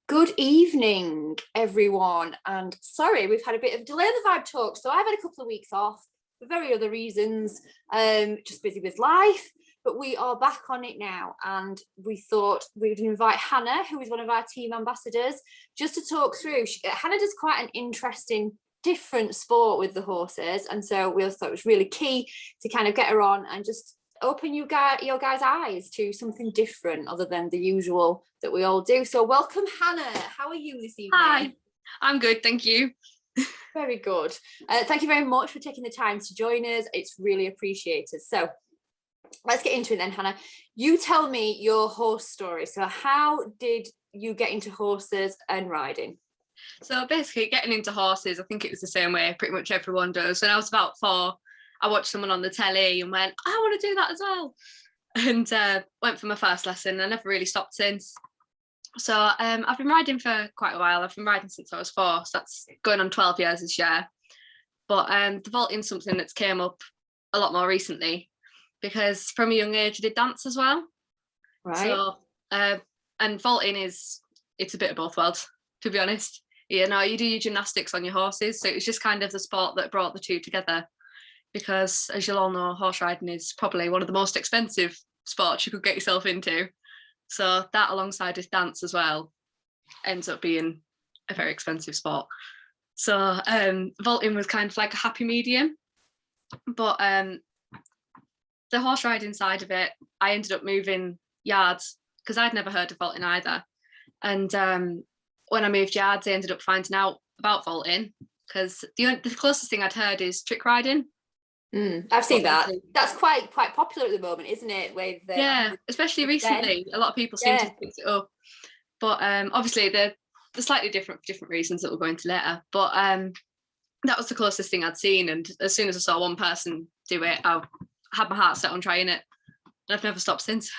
Good evening, everyone. And sorry, we've had a bit of delay in the vibe talk. So I've had a couple of weeks off for very other reasons, just busy with life. But we are back on it now. And we thought we'd invite Hannah, who is one of our team ambassadors, just to talk through. Hannah does quite an interesting, different sport with the horses. And so we thought it was really key to kind of get her on and just open your guys' eyes to something different other than the usual that we all do. So welcome, Hannah. How are you this evening? Hi, I'm good, thank you. Very good. Thank you very much for taking the time to join us. It's really appreciated. So let's get into it then, Hannah. You tell me your horse story. So how did you get into horses and riding? So basically getting into horses, I think it was the same way pretty much everyone does. When I was about 4, I watched someone on the telly and went, I want to do that as well. And went for my first lesson. I never really stopped since. So I've been riding for quite a while. I've been riding since I was 4, so that's going on 12 years this year. But the vaulting's something that's came up a lot more recently because from a young age I did dance as well. Right. So and vaulting it's a bit of both worlds, to be honest. You know, you do your gymnastics on your horses, so it's just kind of the sport that brought the two together. Because as you'll all know, horse riding is probably one of the most expensive sports you could get yourself into. So that alongside with dance as well ends up being a very expensive sport. So vaulting was kind of like a happy medium. But the horse riding side of it, I ended up moving yards because I'd never heard of vaulting either. And when I moved yards, I ended up finding out about vaulting because the closest thing I'd heard is trick riding. I've seen that. That's quite popular at the moment, isn't it? With yeah, especially recently, a lot of people seem to have picked it up. But obviously they're slightly different for different reasons that we'll go into later. But that was the closest thing I'd seen, and as soon as I saw one person do it, I had my heart set on trying it, and I've never stopped since.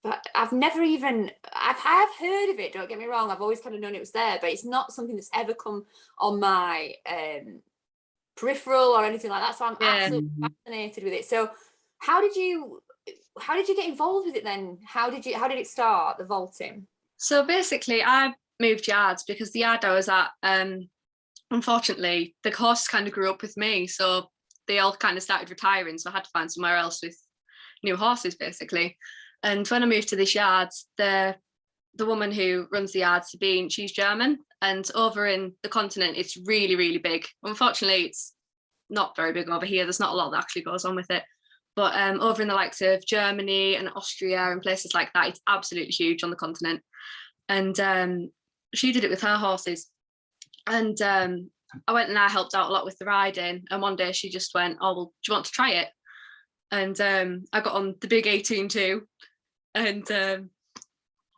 But I've never even I've heard of it. Don't get me wrong. I've always kind of known it was there, but it's not something that's ever come on my peripheral or anything like that. So I'm absolutely fascinated with it. So how did you get involved with it then? How did it start, the vaulting? So basically I moved yards because the yard I was at, unfortunately the horses kind of grew up with me, so they all kind of started retiring, so I had to find somewhere else with new horses basically. And when I moved to this yard, the woman who runs the yard, Sabine, she's German, and over in the continent it's really, really big. Unfortunately it's not very big over here, there's not a lot that actually goes on with it, but over in the likes of Germany and Austria and places like that, it's absolutely huge on the continent. And she did it with her horses, and I went and I helped out a lot with the riding, and one day she just went, oh well, do you want to try it? And I got on the big 18 too, and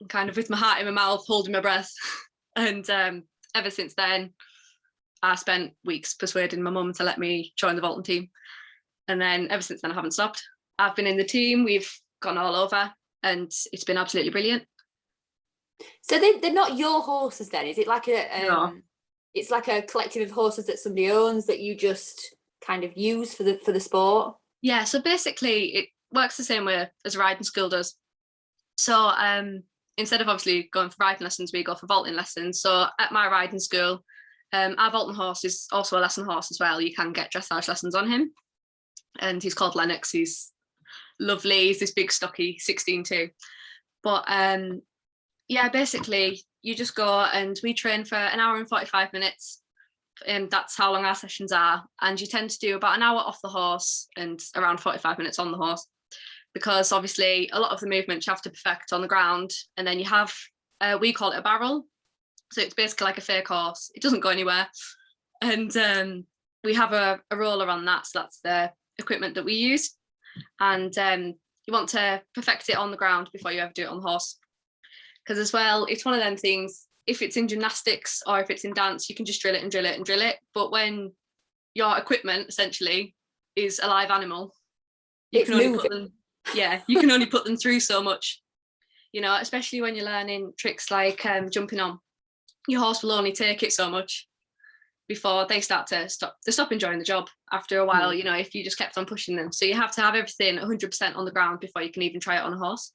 kind of with my heart in my mouth holding my breath. And ever since then I spent weeks persuading my mum to let me join the vaulting team, and then ever since then I haven't stopped. I've been in the team, we've gone all over, and it's been absolutely brilliant. So they're not your horses then? Is it like No. It's like a collective of horses that somebody owns that you just kind of use for the sport? Yeah, so basically it works the same way as a riding school does. So instead of obviously going for riding lessons, we go for vaulting lessons. So at my riding school, our vaulting horse is also a lesson horse as well. You can get dressage lessons on him, and he's called Lennox. He's lovely. He's this big stocky 16 too. But yeah, basically you just go and we train for an hour and 45 minutes, and that's how long our sessions are. And you tend to do about an hour off the horse and around 45 minutes on the horse, because obviously a lot of the movements you have to perfect on the ground, and then you have we call it a barrel, so it's basically like a fake horse. It doesn't go anywhere, and we have a roller on that, so that's the equipment that we use. And you want to perfect it on the ground before you ever do it on the horse, because as well it's one of them things, if it's in gymnastics or if it's in dance you can just drill it and drill it and drill it, but when your equipment essentially is a live animal, you can only put them through so much, you know, especially when you're learning tricks like jumping on. Your horse will only take it so much before they stop enjoying the job after a while, you know, if you just kept on pushing them. So you have to have everything 100% on the ground before you can even try it on a horse.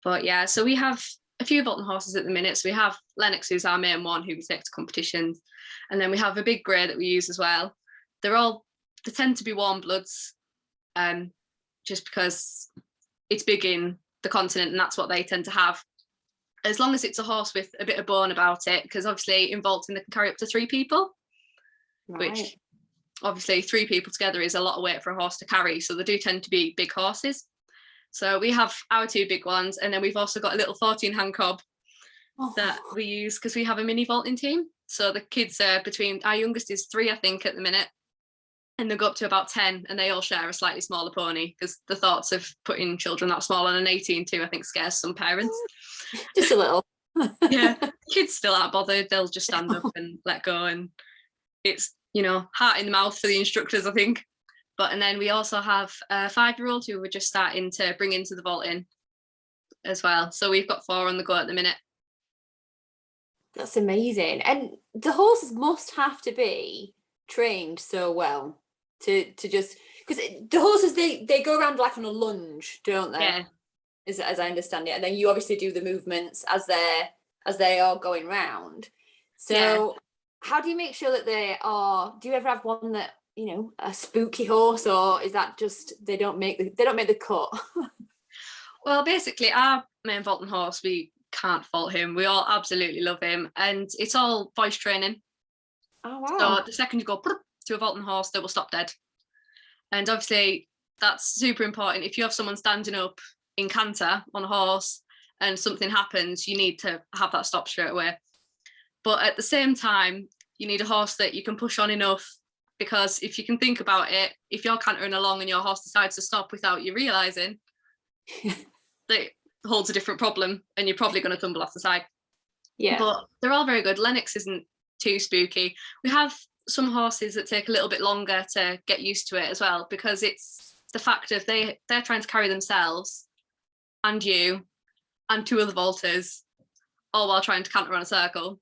But yeah, so we have a few vaulting horses at the minute. So we have Lennox, who's our main one, who we take to competitions, and then we have a big grey that we use as well. They tend to be warm bloods, just because it's big in the continent, and that's what they tend to have. As long as it's a horse with a bit of bone about it, because obviously in vaulting they can carry up to 3 people, which obviously 3 people together is a lot of weight for a horse to carry. So they do tend to be big horses. So we have our 2 big ones, and then we've also got a little 14-hand cob that we use because we have a mini vaulting team. So the kids are between, our youngest is 3, I think, at the minute, and they go up to about 10, and they all share a slightly smaller pony, because the thoughts of putting children that small on an 18-2, I think, scares some parents. Just a little. Yeah, kids still aren't bothered. They'll just stand up and let go, and it's, heart in the mouth for the instructors, I think. And then we also have a 5-year-old who we're just starting to bring into the vaulting as well. So we've got 4 on the go at the minute. That's amazing. And the horses must have to be trained so well to just, because the horses, they go around like on a lunge, don't they? Yeah. As I understand it. And then you obviously do the movements as they are going round. So how do you make sure that do you ever have one that, a spooky horse, or is that just they don't make the cut? Well, basically our main vaulting horse, we can't fault him. We all absolutely love him, and it's all voice training. Oh wow. So the second you go to a vaulting horse, they will stop dead. And obviously that's super important. If you have someone standing up in canter on a horse and something happens, you need to have that stop straight away. But at the same time, you need a horse that you can push on enough, because if you can think about it, if you're cantering along and your horse decides to stop without you realising, that holds a different problem, and you're probably going to tumble off the side. Yeah. But they're all very good. Lennox isn't too spooky. We have some horses that take a little bit longer to get used to it as well, because it's the fact of they're trying to carry themselves and you and 2 other vaulters, all while trying to canter on a circle.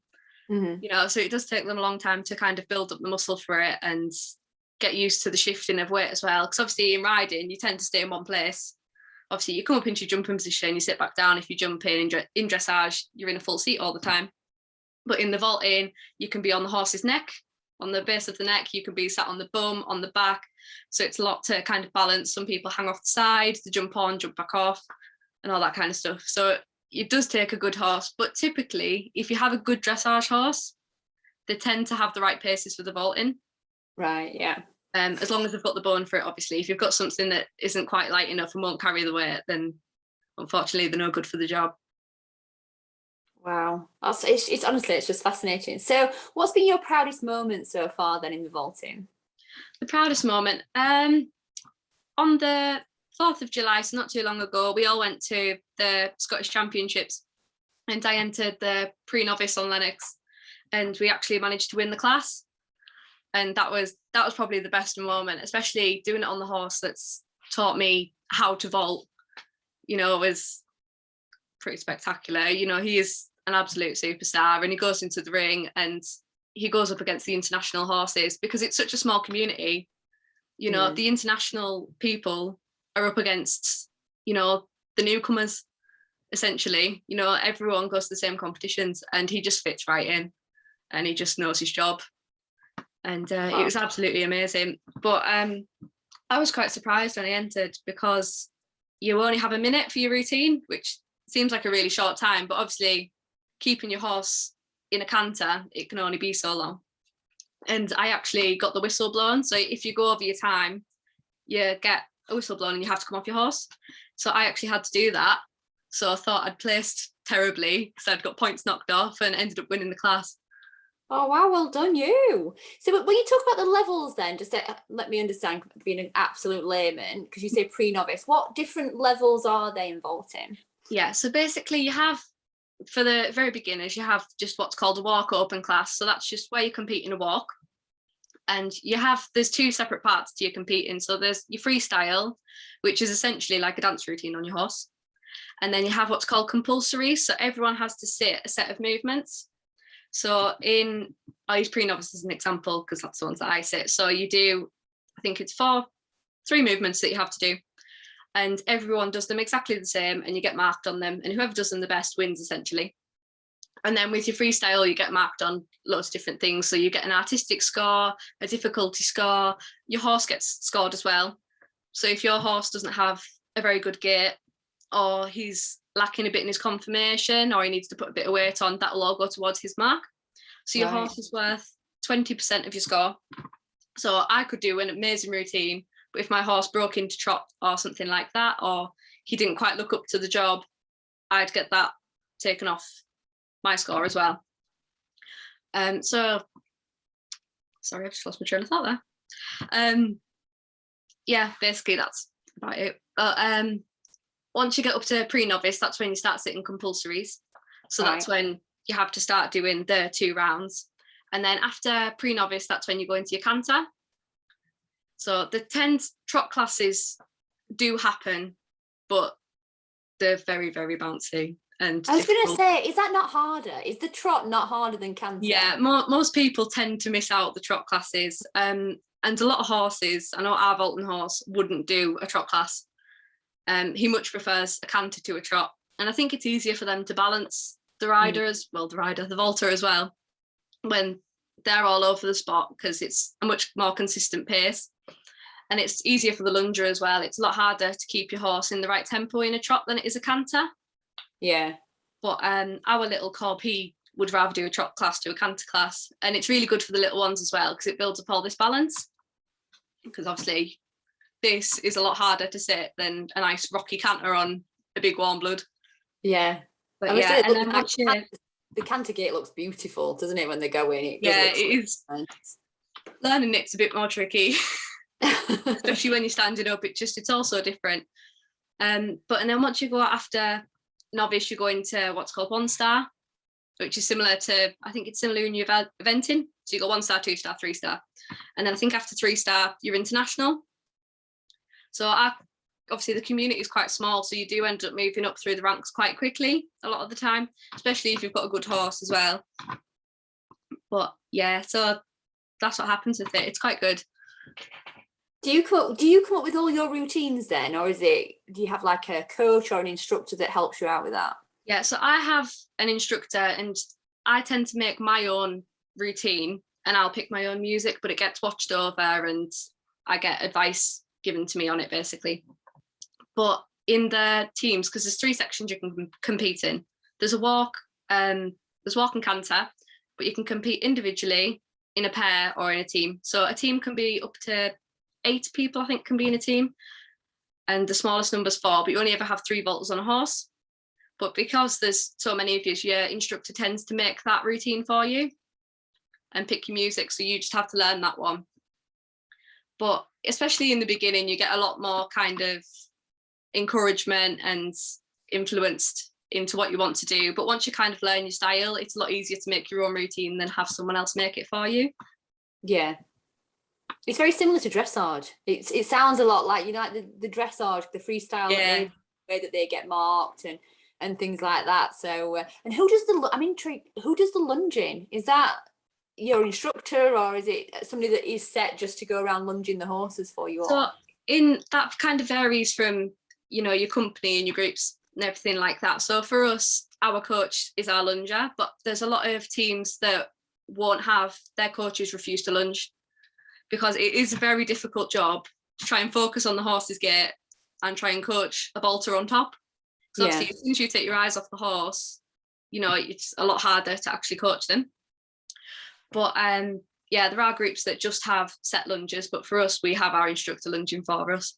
Mm-hmm. So it does take them a long time to kind of build up the muscle for it and get used to the shifting of weight as well. Because obviously in riding, you tend to stay in one place. Obviously you come up into your jumping position, you sit back down. If you jump in dressage, you're in a full seat all the time. But in the vaulting, you can be on the horse's neck, on the base of the neck, you can be sat on the bum, on the back. So it's a lot to kind of balance. Some people hang off the side, they jump on, jump back off, and all that kind of stuff. So it does take a good horse, but typically if you have a good dressage horse, they tend to have the right paces for the vaulting. Right, yeah. As long as they've got the bone for it, obviously. If you've got something that isn't quite light enough and won't carry the weight, then unfortunately they're no good for the job. Wow, it's honestly, it's just fascinating. So what's been your proudest moment so far then in the vaulting? The proudest moment, on the 4th of July, so not too long ago, we all went to the Scottish Championships, and I entered the pre-novice on Lennox, and we actually managed to win the class. And that was probably the best moment, especially doing it on the horse that's taught me how to vault. It was pretty spectacular. He is an absolute superstar, and he goes into the ring and he goes up against the international horses, because it's such a small community. The international people are up against, the newcomers, essentially. Everyone goes to the same competitions, and he just fits right in, and he just knows his job. And It was absolutely amazing. But I was quite surprised when I entered, because you only have a minute for your routine, which seems like a really short time, but obviously keeping your horse in a canter, it can only be so long. And I actually got the whistle blown. So if you go over your time, you get a whistle blown and you have to come off your horse. So I actually had to do that. So I thought I'd placed terribly, because I'd got points knocked off, and ended up winning the class. Oh wow, well done you. So when you talk about the levels then, just let me understand, being an absolute layman, because you say pre-novice, what different levels are they in vaulting? Yeah, so basically you have, for the very beginners, you have just what's called a walk open class. So that's just where you compete in a walk. And there's 2 separate parts to your competing. So there's your freestyle, which is essentially like a dance routine on your horse. And then you have what's called compulsory. So everyone has to sit a set of movements. So I'll use pre-novice as an example, because that's the ones that I sit. So you do, I think it's 3 movements that you have to do. and everyone does them exactly the same, and you get marked on them, and whoever does them the best wins essentially. And then with your freestyle, you get marked on lots of different things. So you get an artistic score, a difficulty score, your horse gets scored as well. So if your horse doesn't have a very good gait, or he's lacking a bit in his conformation, or he needs to put a bit of weight on, that will all go towards his mark. So your horse is worth 20% of your score. So I could do an amazing routine, but if my horse broke into trot or something like that, or he didn't quite look up to the job, I'd get that taken off my score as well. So sorry, I've just lost my train of thought there. Yeah, basically that's about it. But once you get up to pre-novice, that's when you start sitting compulsories. So that's when you have to start doing the 2 rounds. And then after pre-novice, that's when you go into your canter. So the 10 trot classes do happen, but they're very, very bouncy. And I was going to say, is that not harder? Is the trot not harder than canter? Yeah, most people tend to miss out the trot classes. And a lot of horses, I know our Vaulton horse wouldn't do a trot class. He much prefers a canter to a trot. And I think it's easier for them to balance the rider the vaulter as well, when they're all over the spot, because it's a much more consistent pace. And it's easier for the lunger as well. It's a lot harder to keep your horse in the right tempo in a trot than it is a canter. Yeah. But our little cob, he would rather do a trot class to a canter class. And it's really good for the little ones as well, because it builds up all this balance. Because obviously this is a lot harder to sit than a nice rocky canter on a big warm blood. Yeah. But yeah, and then the canter gate looks beautiful, doesn't it, when they go in? It is. Nice. Learning it's a bit more tricky, especially when you're standing up. It's all so different. And then once you go after novice, you go into what's called 1 star, which is similar to, I think it's similar in your eventing. So you got 1 star, 2 star, 3 star. And then I think after 3 star, you're international. So obviously the community is quite small, so you do end up moving up through the ranks quite quickly a lot of the time, especially if you've got a good horse as well. But yeah, so that's what happens with it. It's quite good. Do you come up with all your routines then, or do you have like a coach or an instructor that helps you out with that? Yeah, so I have an instructor, and I tend to make my own routine, and I'll pick my own music, but it gets watched over and I get advice given to me on it basically. But in the teams, because there's 3 sections you can compete in, there's a walk, and canter, but you can compete individually, in a pair, or in a team. So a team can be up to 8 people, I think, can be in a team, and the smallest number's 4, but you only ever have 3 vaulters on a horse. But because there's so many of you, your instructor tends to make that routine for you and pick your music, so you just have to learn that one. But especially in the beginning, you get a lot more kind of encouragement and influenced into what you want to do. But once you kind of learn your style, it's a lot easier to make your own routine than have someone else make it for you. Yeah. It's very similar to dressage. It sounds a lot like, like the dressage, the freestyle, way that they get marked and things like that. So, and I'm intrigued, who does the lunging? Is that your instructor, or is it somebody that is set just to go around lunging the horses for you all? So that kind of varies from, your company and your groups and everything like that. So for us, our coach is our lunger, but there's a lot of teams that won't have their coaches refuse to lunge, because it is a very difficult job to try and focus on the horse's gait and try and coach a bolter on top. So obviously, as soon as you take your eyes off the horse, it's a lot harder to actually coach them. But there are groups that just have set lunges, but for us, we have our instructor lunging for us.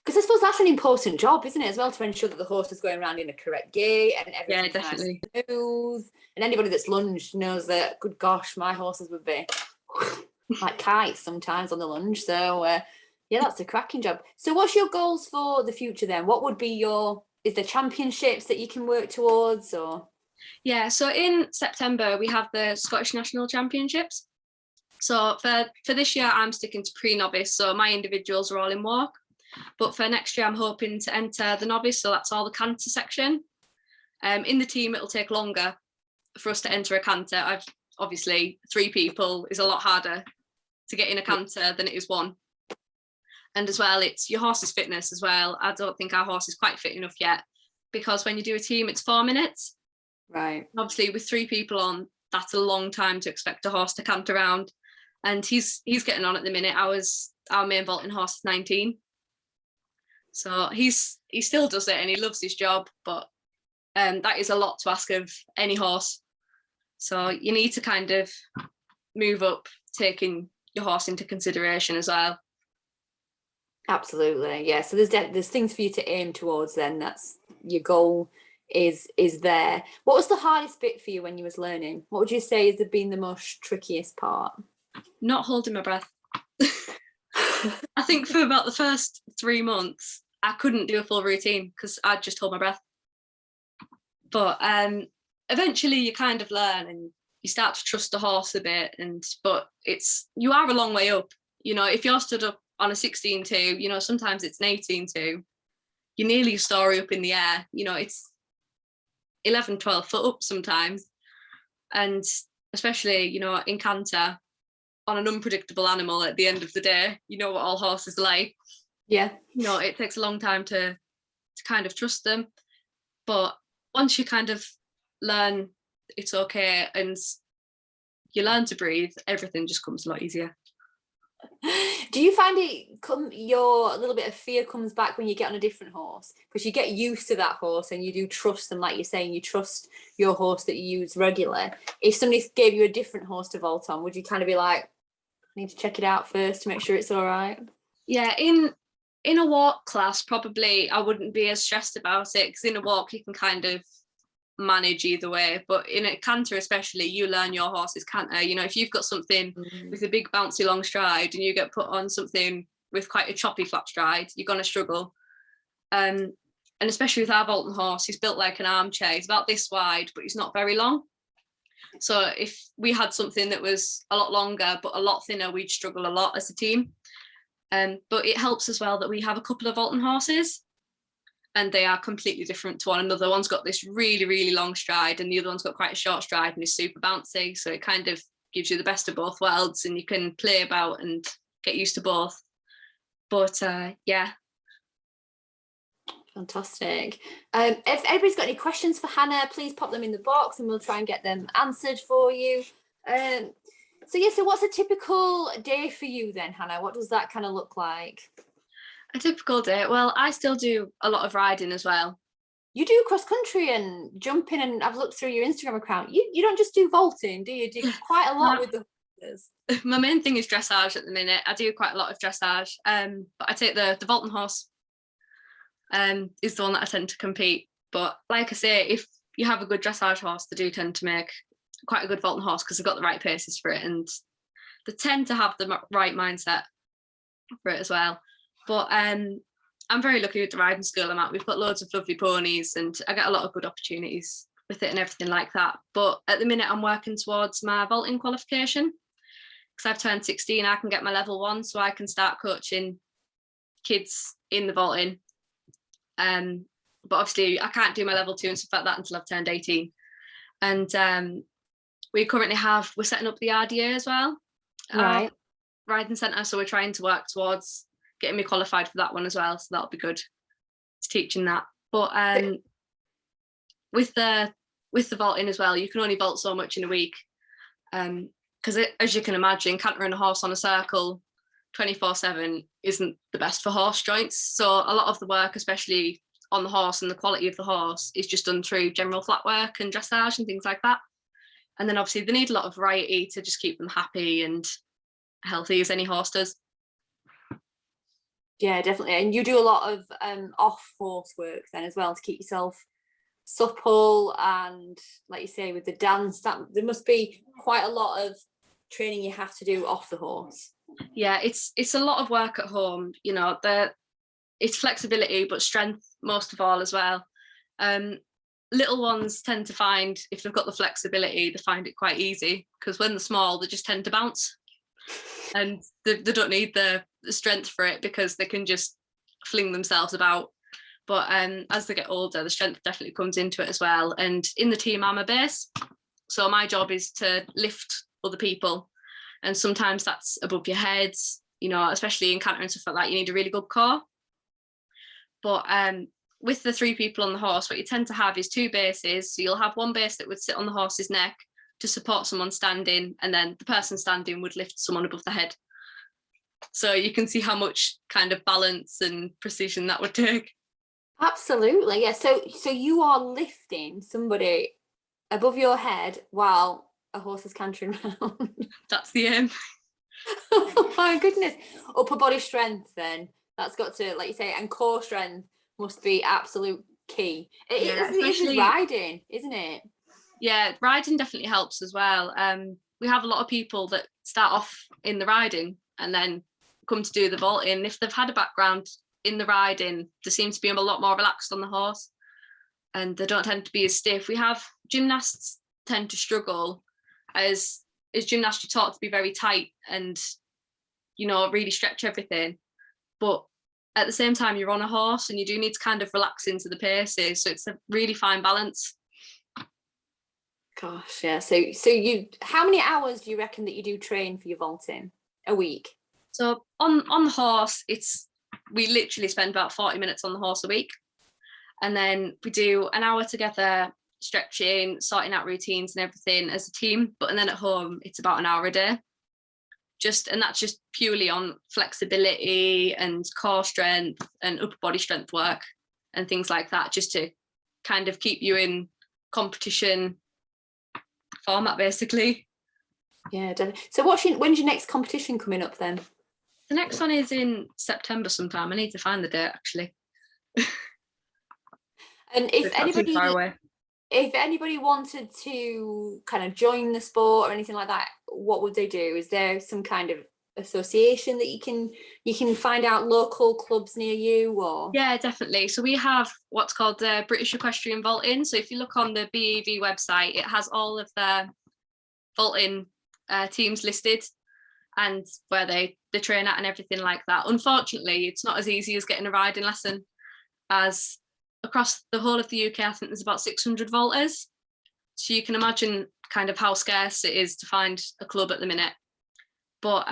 Because I suppose that's an important job, isn't it, as well, to ensure that the horse is going around in a correct gait and everything's definitely nice and smooth. And anybody that's lunged knows that, good gosh, my horses would be like kites sometimes on the lunge. So that's a cracking job. So what's your goals for the future then? What would be is there championships that you can work towards, or? Yeah, so in September we have the Scottish National Championships. So for this year I'm sticking to pre-novice, so my individuals are all in walk. But for next year I'm hoping to enter the novice, so that's all the canter section. In the team it'll take longer for us to enter a canter. Obviously 3 people is a lot harder to get in a canter than it is 1. And as well, it's your horse's fitness as well. I don't think our horse is quite fit enough yet, because when you do a team, it's 4 minutes. Right. Obviously, with 3 people on, that's a long time to expect a horse to cant around. And he's getting on at the minute. Our main vaulting horse is 19. So he still does it and he loves his job, but that is a lot to ask of any horse. So you need to kind of move up, taking your horse into consideration as well. Absolutely, yeah. So there's things for you to aim towards then. That's your goal is there. What was the hardest bit for you when you was learning? What would you say has been the most trickiest part? Not holding my breath. I think for about the first 3 months, I couldn't do a full routine because I'd just hold my breath. But eventually you kind of learn and you start to trust the horse a bit. But you are a long way up. You know, if you're stood up on a 16-2, you know, sometimes it's an 18-2. You're nearly a story up in the air. You know, it's 11, 12 foot up sometimes. And especially, you know, in canter, on an unpredictable animal at the end of the day, you know what all horses are like. Yeah. You know, it takes a long time to kind of trust them. But once you kind of learn it's okay and you learn to breathe, everything just comes a lot easier. Do you find your little bit of fear comes back when you get on a different horse? Because you get used to that horse and you do trust them, like you're saying, you trust your horse that you use regularly. If somebody gave you a different horse to vault on, would you kind of be like, I need to check it out first to make sure it's all right? Yeah, in a walk class, probably I wouldn't be as stressed about it, because in a walk you can kind of manage either way, but in a canter especially, you learn your horse's canter. You know, if you've got something with a big bouncy long stride and you get put on something with quite a choppy flat stride, you're going to struggle. And especially with our vaulting horse, he's built like an armchair. He's about this wide, but he's not very long. So if we had something that was a lot longer but a lot thinner, we'd struggle a lot as a team. But it helps as well that we have a couple of vaulting horses and they are completely different to one another. One's got this really, really long stride and the other one's got quite a short stride and is super bouncy. So it kind of gives you the best of both worlds and you can play about and get used to both. But yeah. Fantastic. If anybody's got any questions for Hannah, please pop them in the box and we'll try and get them answered for you. So what's a typical day for you then, Hannah? What does that kind of look like? A typical day? Well, I still do a lot of riding as well. You do cross country and jumping, and I've looked through your Instagram account. You don't just do vaulting, do you? Do quite a lot with the horses. My main thing is dressage at the minute. I do quite a lot of dressage. But I take the vaulting horse is the one that I tend to compete. But like I say, if you have a good dressage horse, they do tend to make quite a good vaulting horse because they've got the right paces for it and they tend to have the right mindset for it as well. But I'm very lucky with the riding school I'm at. We've got loads of lovely ponies and I get a lot of good opportunities with it and everything like that. But at the minute I'm working towards my vaulting qualification because I've turned 16. I can get my level 1 so I can start coaching kids in the vaulting. But obviously I can't do my level 2 and stuff like that until I've turned 18. And we're setting up the RDA as well. Right. Riding centre. So we're trying to work towards getting me qualified for that one as well. So that'll be good. It's teaching that. But with the vaulting as well, you can only vault so much in a week. Because as you can imagine, cantering a horse on a circle 24/7 isn't the best for horse joints. So a lot of the work, especially on the horse and the quality of the horse, is just done through general flat work and dressage and things like that. And then obviously they need a lot of variety to just keep them happy and healthy as any horse does. Yeah, definitely. And you do a lot of off horse work then as well to keep yourself supple, and like you say with the dance, that there must be quite a lot of training you have to do off the horse. Yeah, it's a lot of work at home. You know, it's flexibility but strength most of all as well. Little ones tend to find, if they've got the flexibility, they find it quite easy because when they're small they just tend to bounce and they don't need the strength for it because they can just fling themselves about. But as they get older, the strength definitely comes into it as well. And in the team I'm a base, so my job is to lift other people, and sometimes that's above your heads, you know, especially in canter and stuff like that, you need a really good core. But with the 3 people on the horse, what you tend to have is 2 bases. So you'll have one base that would sit on the horse's neck to support someone standing, and then the person standing would lift someone above the head. So you can see how much kind of balance and precision that would take. Absolutely, yeah. So you are lifting somebody above your head while a horse is cantering around. That's the aim. Oh my goodness. Upper body strength then. That's got to, like you say, and core strength must be absolute key. Especially riding, isn't it? Yeah, riding definitely helps as well. We have a lot of people that start off in the riding and then come to do the vaulting. If they've had a background in the riding, they seem to be a lot more relaxed on the horse and they don't tend to be as stiff. We have gymnasts tend to struggle as gymnasts, you're taught to be very tight and, you know, really stretch everything. But at the same time, you're on a horse and you do need to kind of relax into the paces. So it's a really fine balance. Gosh, yeah. So you, how many hours do you reckon that you do train for your vaulting a week? So on the horse, we literally spend about 40 minutes on the horse a week. And then we do an hour together, stretching, sorting out routines and everything as a team. And then at home, it's about an hour a day. And that's just purely on flexibility and core strength and upper body strength work and things like that, just to kind of keep you in competition format, basically. Yeah, definitely. So when's your next competition coming up then? The next one is in September sometime. I need to find the date actually. And if anybody wanted to kind of join the sport or anything like that, what would they do? Is there some kind of association that you can find out local clubs near you? Or yeah, definitely. So we have what's called the British Equestrian Vaulting. So if you look on the BEV website, it has all of the vaulting teams listed and where they train at and everything like that. Unfortunately, it's not as easy as getting a riding lesson, as across the whole of the UK, I think there's about 600 vaulters. So you can imagine kind of how scarce it is to find a club at the minute. But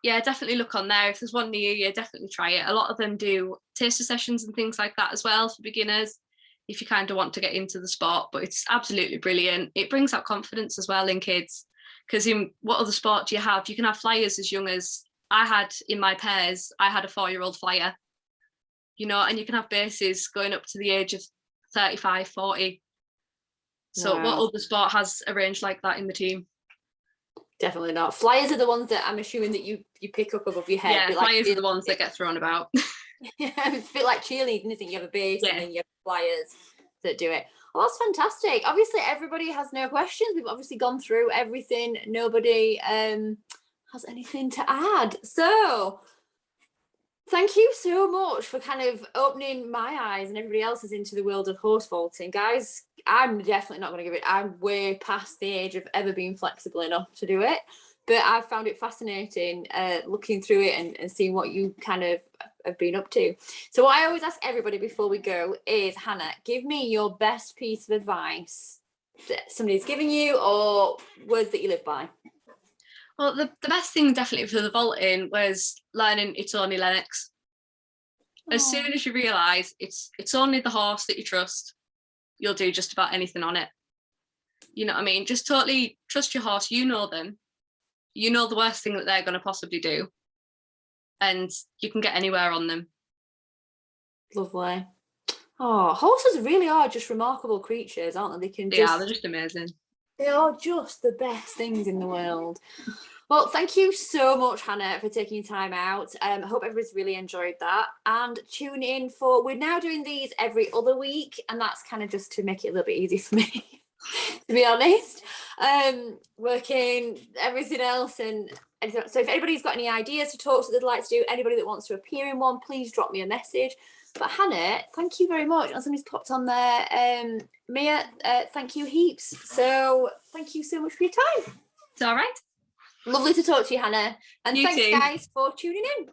yeah, definitely look on there. If there's one near you, definitely try it. A lot of them do taster sessions and things like that as well for beginners, if you kind of want to get into the sport. But it's absolutely brilliant. It brings out confidence as well in kids. Because in what other sport do you have? You can have flyers as young as I had in my pairs. I had a 4-year-old flyer, you know, and you can have bases going up to the age of 35, 40. So wow. What other sport has a range like that in the team? Definitely not. Flyers are the ones that I'm assuming that you pick up above your head. Yeah, flyers are the ones that get thrown about. Yeah, it's a bit like cheerleading, isn't it? You have a base and then you have flyers that do it. Well, that's fantastic. Obviously, everybody has no questions. We've obviously gone through everything. Nobody has anything to add. So thank you so much for kind of opening my eyes and everybody else's into the world of horse vaulting. Guys, I'm definitely not going to give it. I'm way past the age of ever being flexible enough to do it. But I've found it fascinating looking through it and seeing what you kind of have been up to. So what I always ask everybody before we go is, Hannah, give me your best piece of advice that somebody's giving you or words that you live by. Well, the best thing definitely for the vaulting was learning it's only Lennox. As soon as you realise it's only the horse that you trust, you'll do just about anything on it. You know what I mean? Just totally trust your horse. You know them. You know the worst thing that they're going to possibly do. And you can get anywhere on them. Lovely. Oh, horses really are just remarkable creatures, aren't they? They're just amazing. They are just the best things in the world. Well, thank you so much, Hannah, for taking your time out. I hope everybody's really enjoyed that. And tune in we're now doing these every other week, and that's kind of just to make it a little bit easier for me, to be honest. Working, everything else. And so if anybody's got any ideas to talk to that they'd like to do, anybody that wants to appear in one, please drop me a message. But Hannah, thank you very much. And somebody's popped on there. Mia, thank you heaps. So thank you so much for your time. It's all right. Lovely to talk to you, Hannah. And thanks, guys, for tuning in.